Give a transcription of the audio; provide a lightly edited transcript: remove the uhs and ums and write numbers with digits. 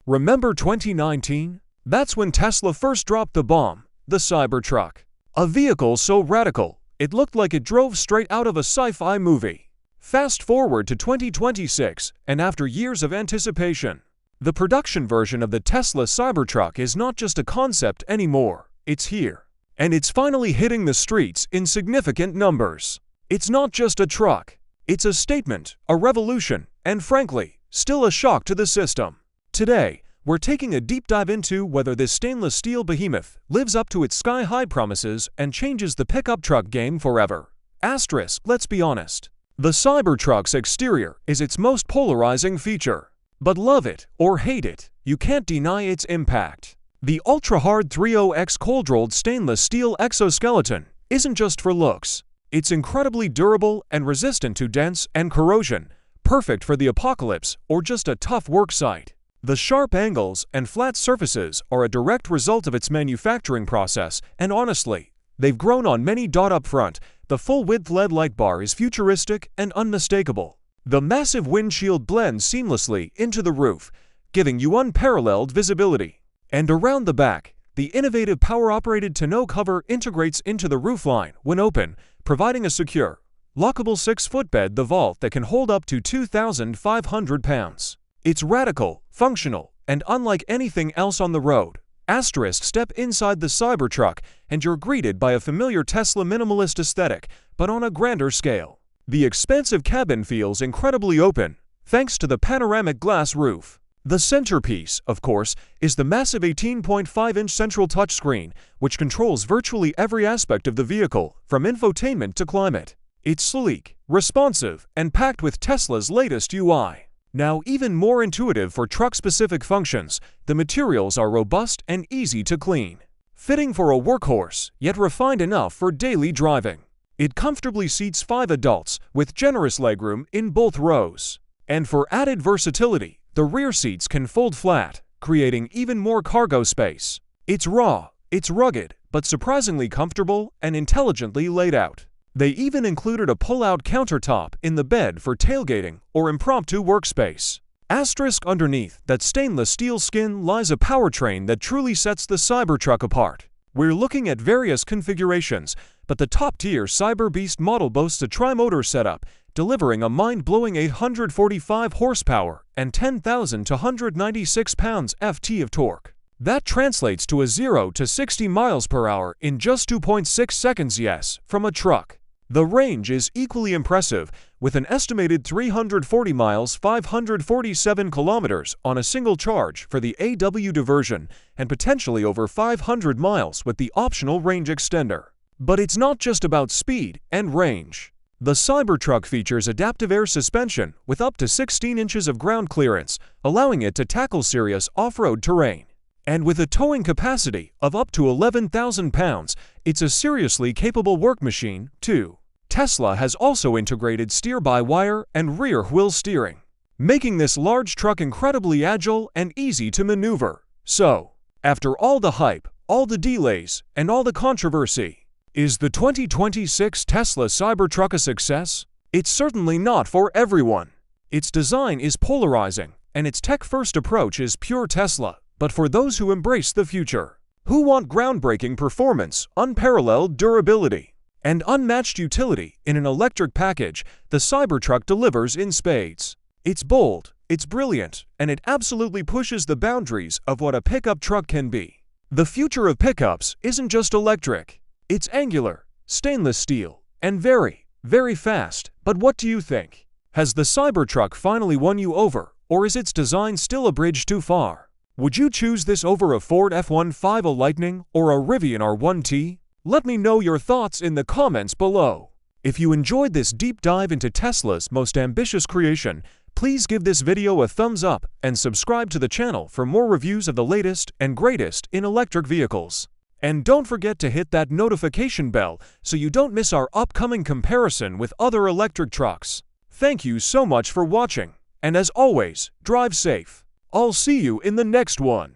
Remember 2019? That's when Tesla first dropped the bomb, the Cybertruck. A vehicle so radical, it looked like it drove straight out of a sci-fi movie. Fast forward to 2026, and after years of anticipation, the production version of the Tesla Cybertruck is not just a concept anymore, it's here. And it's finally hitting the streets in significant numbers. It's not just a truck, it's a statement, a revolution, and frankly, still a shock to the system. Today, we're taking a deep dive into whether this stainless steel behemoth lives up to its sky-high promises and changes the pickup truck game forever. Asterisk, let's be honest. The Cybertruck's exterior is its most polarizing feature. But love it or hate it, you can't deny its impact. The ultra-hard 30X cold-rolled stainless steel exoskeleton isn't just for looks. It's incredibly durable and resistant to dents and corrosion, perfect for the apocalypse or just a tough work site. The sharp angles and flat surfaces are a direct result of its manufacturing process, and honestly, they've grown on many. Up front, the full-width LED light bar is futuristic and unmistakable. The massive windshield blends seamlessly into the roof, giving you unparalleled visibility. And around the back, the innovative power-operated tonneau cover integrates into the roofline when open, providing a secure, lockable 6-foot bed, the vault that can hold up to 2,500 pounds. It's radical, functional, and unlike anything else on the road. Asterisk, step inside the Cybertruck and you're greeted by a familiar Tesla minimalist aesthetic, but on a grander scale. The expansive cabin feels incredibly open, thanks to the panoramic glass roof. The centerpiece, of course, is the massive 18.5-inch central touchscreen, which controls virtually every aspect of the vehicle, from infotainment to climate. It's sleek, responsive, and packed with Tesla's latest UI. Now, even more intuitive for truck-specific functions, the materials are robust and easy to clean. Fitting for a workhorse, yet refined enough for daily driving. It comfortably seats 5 adults, with generous legroom in both rows. And for added versatility, the rear seats can fold flat, creating even more cargo space. It's raw, it's rugged, but surprisingly comfortable and intelligently laid out. They even included a pull-out countertop in the bed for tailgating or impromptu workspace. Asterisk, underneath that stainless steel skin lies a powertrain that truly sets the Cybertruck apart. We're looking at various configurations, but the top-tier Cyberbeast model boasts a tri-motor setup, delivering a mind-blowing 845 horsepower and 10,296 pounds-ft of torque. That translates to a 0 to 60 miles per hour in just 2.6 seconds, yes, from a truck. The range is equally impressive, with an estimated 340 miles 547 kilometers on a single charge for the AW diversion, and potentially over 500 miles with the optional range extender. But it's not just about speed and range. The Cybertruck features adaptive air suspension with up to 16 inches of ground clearance, allowing it to tackle serious off-road terrain. And with a towing capacity of up to 11,000 pounds, it's a seriously capable work machine, too. Tesla has also integrated steer-by-wire and rear-wheel steering, making this large truck incredibly agile and easy to maneuver. So, after all the hype, all the delays, and all the controversy, is the 2026 Tesla Cybertruck a success? It's certainly not for everyone. Its design is polarizing, and its tech-first approach is pure Tesla. But for those who embrace the future, who want groundbreaking performance, unparalleled durability, and unmatched utility in an electric package, the Cybertruck delivers in spades. It's bold, it's brilliant, and it absolutely pushes the boundaries of what a pickup truck can be. The future of pickups isn't just electric. It's angular, stainless steel, and very, very fast. But what do you think? Has the Cybertruck finally won you over, or is its design still a bridge too far? Would you choose this over a Ford F-150 Lightning or a Rivian R1T? Let me know your thoughts in the comments below. If you enjoyed this deep dive into Tesla's most ambitious creation, please give this video a thumbs up and subscribe to the channel for more reviews of the latest and greatest in electric vehicles. And don't forget to hit that notification bell so you don't miss our upcoming comparison with other electric trucks. Thank you so much for watching, and as always, drive safe. I'll see you in the next one.